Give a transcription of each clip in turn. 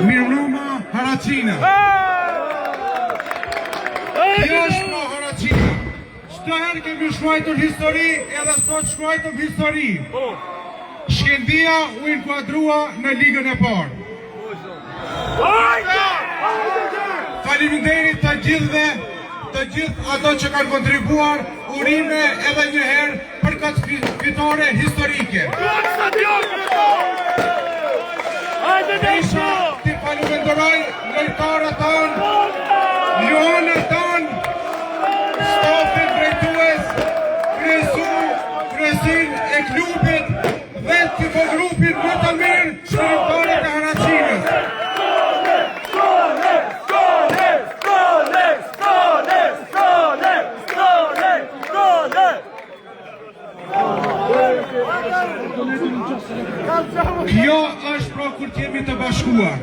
Mirnuma Haracina. Kjo është pra Haracina. Çdo herë kemi shkruar histori, edhe sot shkruajmë histori. Shkendia u inkuadrua në ligën e parë. Faleminderit të gjithëve, të gjithë ato që kanë kontribuar, urime edhe një herë për këtë fitore historike. Isha ti falenderoj lojtarët tonë, luanët tonë, stafin drejtues, kryesin e klubit dhe tifogrupin më të mirë shqiptarët e Haracinës. Kjo është pra kur jemi të bashkuar,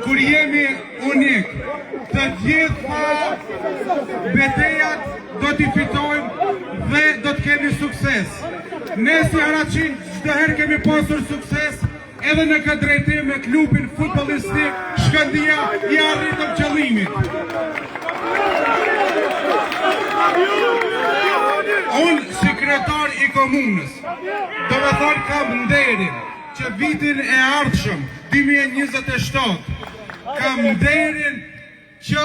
kur jemi unik, të gjitha betejat do t'i fitojmë dhe do t'kemi sukses. Ne si Haracin çdo herë kemi pasur sukses edhe në këtë drejtim me klubin futbollistik Shkëndia i arritëm qëllimit. Unë si kryetar i komunës, do me thonë kam nderin që vitin e ardhshëm, 2027, kam nderin që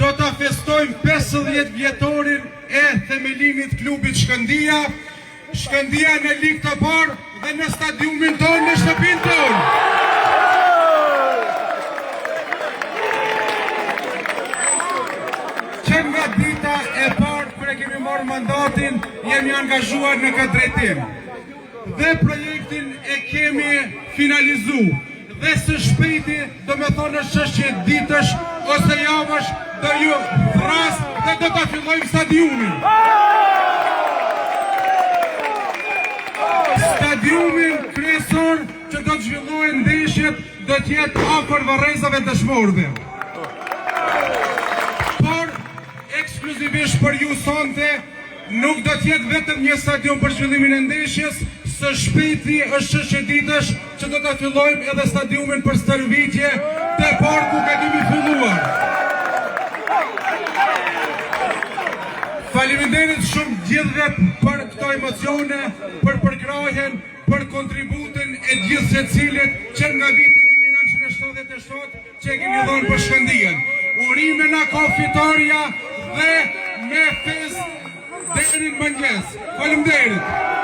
do të festojmë 50 vjetorin e themelimit klubit Shkëndia, Shkëndia në ligë të parë dhe në stadiumin tonë në shtëpinë tonë. Që nga dita e parë kur e kemi marrë mandatin, jemi angazhuar në këtë drejtim. Dhe projektin e kemi finalizu. Dhe së shpejti, do me thonë është 60 ditësh ose javësh, do ju thras dhe do të fillojmë stadiumin. Stadiumin kryesor që do të zhvillohen ndeshjet do t'jetë afër varrezave dëshmorëve. Por, ekskluzivisht për ju sonte, nuk do t'jetë vetëm një stadium për zhvillimin e ndeshjes, së shpejti është 60 ditësh që do të fillojmë edhe stadiumin për stërvitje të parku ka kemi filluar. Faleminderit shumë gjithëve për këto emocione, për përkrahjen, për kontributin e gjithë secilit që nga vitin 1977 që kemi dhënë për Shkëndijen. Urime na ka fitoria dhe me fest deri në mëngjes. Faleminderit.